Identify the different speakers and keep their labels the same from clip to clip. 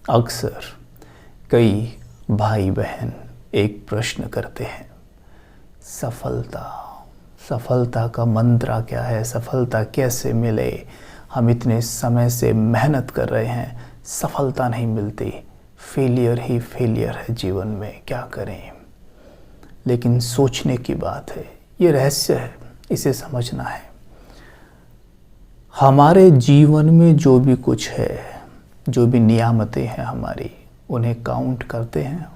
Speaker 1: अक्सर कई भाई बहन एक प्रश्न करते हैं, सफलता का मंत्र क्या है, सफलता कैसे मिले। हम इतने समय से मेहनत कर रहे हैं, सफलता नहीं मिलती, फेलियर ही फेलियर है जीवन में, क्या करें। लेकिन सोचने की बात है, ये रहस्य है, इसे समझना है। हमारे जीवन में जो भी कुछ है, जो भी नियामतें हैं हमारी, उन्हें काउंट करते हैं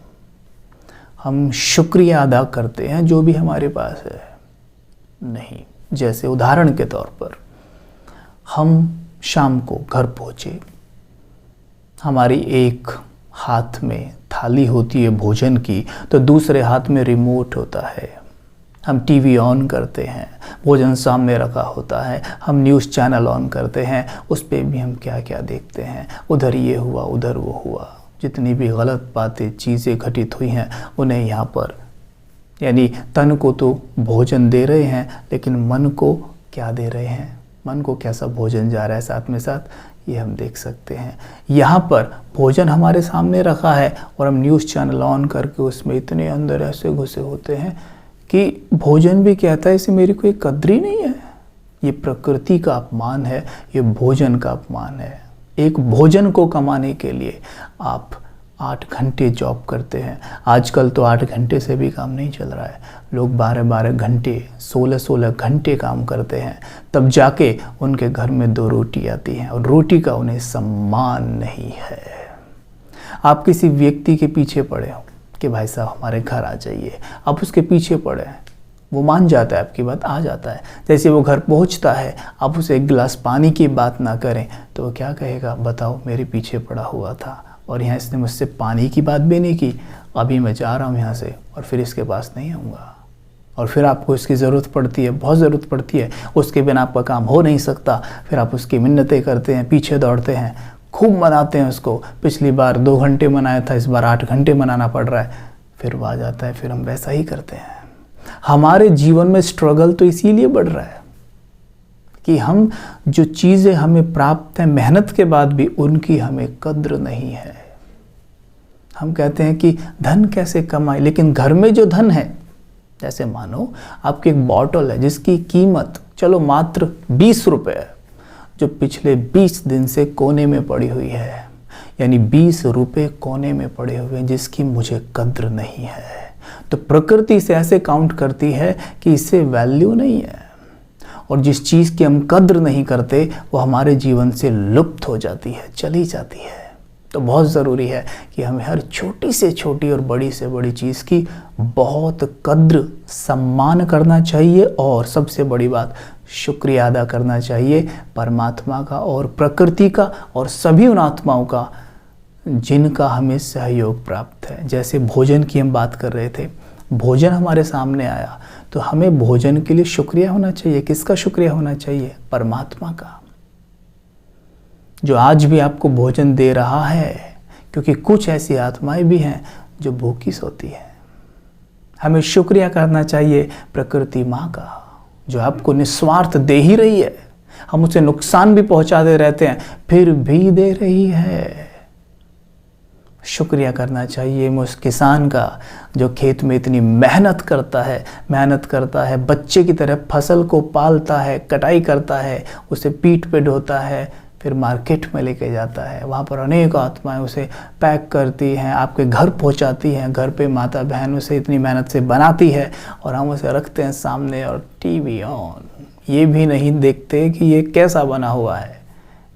Speaker 1: हम, शुक्रिया अदा करते हैं जो भी हमारे पास है? नहीं। जैसे उदाहरण के तौर पर हम शाम को घर पहुँचे, हमारी एक हाथ में थाली होती है भोजन की, तो दूसरे हाथ में रिमोट होता है। हम टीवी ऑन करते हैं, भोजन सामने रखा होता है, हम न्यूज़ चैनल ऑन करते हैं, उस पर भी हम क्या क्या देखते हैं, उधर ये हुआ, उधर वो हुआ। जितनी भी गलत बातें, चीज़ें घटित हुई हैं, उन्हें यहाँ पर, यानी तन को तो भोजन दे रहे हैं, लेकिन मन को क्या दे रहे हैं, मन को कैसा भोजन जा रहा है साथ में साथ, ये हम देख सकते हैं। यहाँ पर भोजन हमारे सामने रखा है और हम न्यूज़ चैनल ऑन करके उसमें इतने अंदर ऐसे घुसे होते हैं कि भोजन भी कहता है इसे मेरी कोई कद्र ही नहीं है। ये प्रकृति का अपमान है, ये भोजन का अपमान है। एक भोजन को कमाने के लिए आप 8 घंटे जॉब करते हैं। आजकल तो 8 घंटे से भी काम नहीं चल रहा है, लोग 12-12 घंटे, 16-16 घंटे काम करते हैं, तब जाके उनके घर में 2 रोटी आती हैं और रोटी का उन्हें सम्मान नहीं है। आप किसी व्यक्ति के पीछे पड़े हो कि भाई साहब हमारे घर आ जाइए, आप उसके पीछे पड़े हैं, वो मान जाता है, आपकी बात आ जाता है। जैसे वो घर पहुंचता है, आप उसे 1 गिलास पानी की बात ना करें तो वो क्या कहेगा, बताओ मेरे पीछे पड़ा हुआ था और यहाँ इसने मुझसे पानी की बात भी नहीं की, अभी मैं जा रहा हूँ यहाँ से और फिर इसके पास नहीं आऊँगा। और फिर आपको इसकी ज़रूरत पड़ती है, बहुत ज़रूरत पड़ती है, उसके बिना आपका काम हो नहीं सकता। फिर आप उसकी मिन्नतें करते हैं, पीछे दौड़ते हैं, खूब मनाते हैं उसको। पिछली बार 2 घंटे मनाया था, इस बार 8 घंटे मनाना पड़ रहा है। फिर वो आ जाता है, फिर हम वैसा ही करते हैं। हमारे जीवन में स्ट्रगल तो इसीलिए बढ़ रहा है कि हम जो चीज़ें हमें प्राप्त हैं मेहनत के बाद भी, उनकी हमें कद्र नहीं है। हम कहते हैं कि धन कैसे कमाए, लेकिन घर में जो धन है, जैसे मानो आपकी एक बॉटल है जिसकी कीमत चलो मात्र 20 रुपये है, जो पिछले 20 दिन से कोने में पड़ी हुई है, यानी 20 रुपये कोने में पड़े हुए हैं जिसकी मुझे कद्र नहीं है। तो प्रकृति से ऐसे काउंट करती है कि इससे वैल्यू नहीं है, और जिस चीज़ की हम कद्र नहीं करते वो हमारे जीवन से लुप्त हो जाती है, चली जाती है। तो बहुत ज़रूरी है कि हमें हर छोटी से छोटी और बड़ी से बड़ी चीज़ की बहुत कद्र, सम्मान करना चाहिए, और सबसे बड़ी बात शुक्रिया अदा करना चाहिए परमात्मा का और प्रकृति का और सभी उन आत्माओं का जिनका हमें सहयोग प्राप्त है। जैसे भोजन की हम बात कर रहे थे, भोजन हमारे सामने आया तो हमें भोजन के लिए शुक्रिया होना चाहिए। किसका शुक्रिया होना चाहिए? परमात्मा का, जो आज भी आपको भोजन दे रहा है, क्योंकि कुछ ऐसी आत्माएं भी हैं जो भूखी सोती हैं। हमें शुक्रिया करना चाहिए प्रकृति माँ का, जो आपको निस्वार्थ दे ही रही है। हम उसे नुकसान भी पहुंचाते रहते हैं, फिर भी दे रही है। शुक्रिया करना चाहिए उस किसान का जो खेत में इतनी मेहनत करता है, बच्चे की तरह फसल को पालता है, कटाई करता है, उसे पीठ पे ढोता है, फिर मार्केट में लेके जाता है, वहाँ पर अनेक आत्माएं उसे पैक करती हैं, आपके घर पहुँचाती हैं। घर पे माता बहन उसे इतनी मेहनत से बनाती है और हम उसे रखते हैं सामने और टीवी ऑन, ये भी नहीं देखते कि ये कैसा बना हुआ है।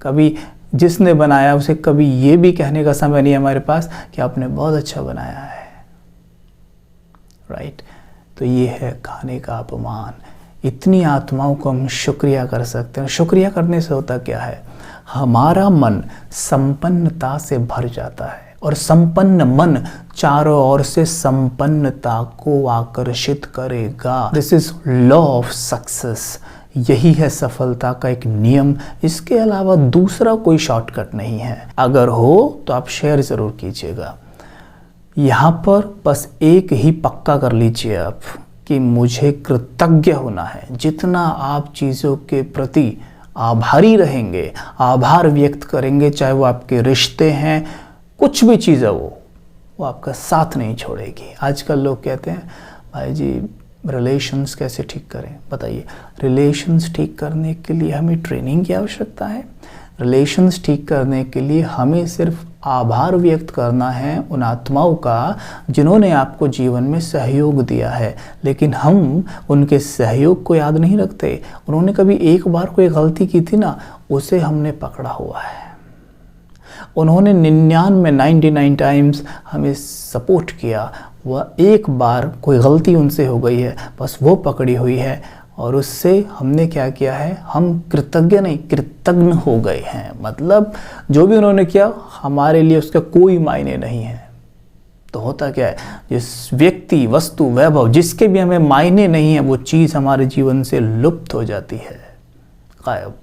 Speaker 1: कभी जिसने बनाया उसे कभी ये भी कहने का समय नहीं है हमारे पास कि आपने बहुत अच्छा बनाया है, राइट। तो ये है खाने का अपमान। इतनी आत्माओं को हम शुक्रिया कर सकते हैं। शुक्रिया करने से होता क्या है, हमारा मन संपन्नता से भर जाता है, और संपन्न मन चारों ओर से संपन्नता को आकर्षित करेगा। This is law of success. यही है सफलता का एक नियम, इसके अलावा दूसरा कोई शॉर्टकट नहीं है। अगर हो तो आप शेयर ज़रूर कीजिएगा। यहाँ पर बस एक ही पक्का कर लीजिए आप कि मुझे कृतज्ञ होना है। जितना आप चीज़ों के प्रति आभारी रहेंगे, आभार व्यक्त करेंगे, चाहे वो आपके रिश्ते हैं, कुछ भी चीज़ है वो आपका साथ नहीं छोड़ेगी। आजकल लोग कहते हैं भाई जी रिलेशंस कैसे ठीक करें, बताइए। रिलेशंस ठीक करने के लिए हमें ट्रेनिंग की आवश्यकता है? रिलेशंस ठीक करने के लिए हमें सिर्फ आभार व्यक्त करना है उन आत्माओं का जिन्होंने आपको जीवन में सहयोग दिया है, लेकिन हम उनके सहयोग को याद नहीं रखते। उन्होंने कभी एक बार कोई गलती की थी ना, उसे हमने पकड़ा हुआ है। उन्होंने 99 टाइम्स हमें सपोर्ट किया, वह एक बार कोई गलती उनसे हो गई है, बस वो पकड़ी हुई है और उससे हमने क्या किया है, हम कृतज्ञ नहीं कृतज्ञ हो गए हैं। मतलब जो भी उन्होंने किया हमारे लिए उसका कोई मायने नहीं है। तो होता क्या है, जिस व्यक्ति, वस्तु, वैभव जिसके भी हमें मायने नहीं है, वो चीज़ हमारे जीवन से लुप्त हो जाती है, गायब।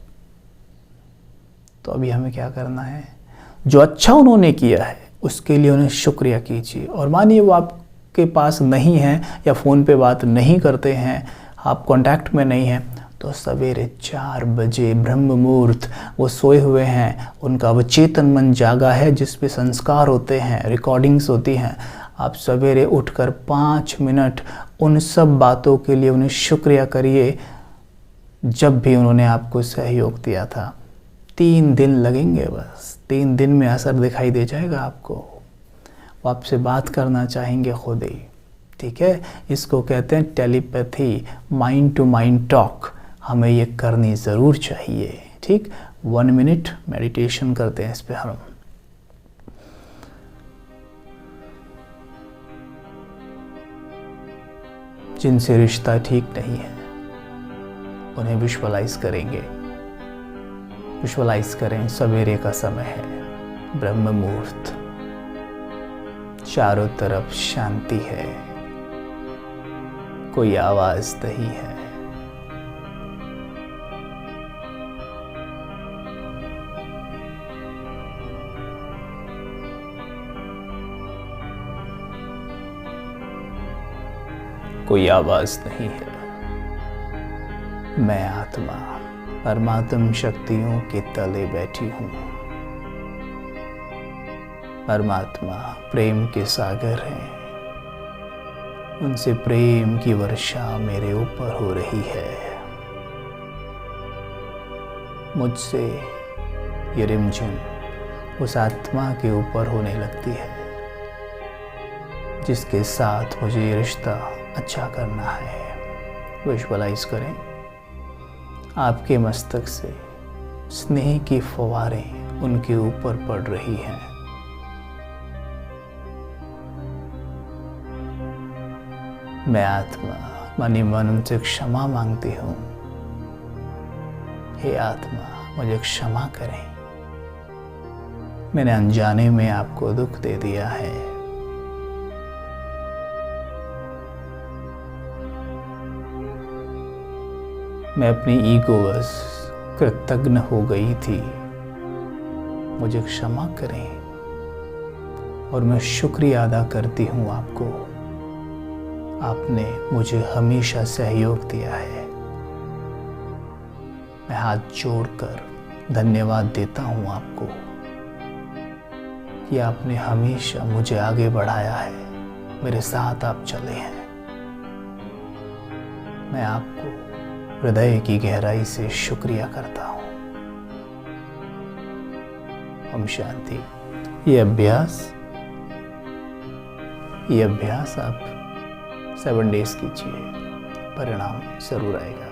Speaker 1: तो अभी हमें क्या करना है, जो अच्छा उन्होंने किया है उसके लिए उन्हें शुक्रिया कीजिए। और मानिए वो आपके पास नहीं है या फ़ोन पे बात नहीं करते हैं, आप कांटेक्ट में नहीं हैं, तो सवेरे 4 बजे ब्रह्म मुहूर्त वो सोए हुए हैं, उनका वो चेतन मन जागा है जिस पे संस्कार होते हैं, रिकॉर्डिंग्स होती हैं। आप सवेरे उठकर 5 मिनट उन सब बातों के लिए उन्हें शुक्रिया करिए जब भी उन्होंने आपको सहयोग दिया था। 3 दिन लगेंगे, बस 3 दिन में असर दिखाई दे जाएगा आपको। वो आपसे बात करना चाहेंगे खुद ही, ठीक है। इसको कहते हैं telepathy, mind to mind talk. हमें ये करनी ज़रूर चाहिए, ठीक। 1 मिनट मेडिटेशन करते हैं इस पे हम। जिनसे रिश्ता ठीक नहीं है उन्हें विजुअलाइज करेंगे। विजुअलाइज करें, सवेरे का समय है, ब्रह्म मुहूर्त, चारों तरफ शांति है, कोई आवाज नहीं है। कोई आवाज नहीं है। मैं आत्मा परमात्म शक्तियों के तले बैठी हूँ। परमात्मा प्रेम के सागर हैं, उनसे प्रेम की वर्षा मेरे ऊपर हो रही है। मुझसे ये रिमझिम उस आत्मा के ऊपर होने लगती है जिसके साथ मुझे ये रिश्ता अच्छा करना है। विजुअलाइज करें, आपके मस्तक से स्नेह की फुहारें उनके ऊपर पड़ रही हैं। मैं आत्मा मनी मन उनसे क्षमा मांगती हूँ। हे आत्मा, मुझे क्षमा करें, मैंने अनजाने में आपको दुख दे दिया है। मैं अपनी ईगोवश कृतज्ञ हो गई थी, मुझे क्षमा करें और मैं शुक्रिया अदा करती हूँ आपको। आपने मुझे हमेशा सहयोग दिया है। मैं हाथ जोड़कर धन्यवाद देता हूँ आपको कि आपने हमेशा मुझे आगे बढ़ाया है, मेरे साथ आप चले हैं। मैं आपको हृदय की गहराई से शुक्रिया करता हूँ। ओम शांति। ये अभ्यास आप 7 डेज कीजिए, परिणाम जरूर आएगा।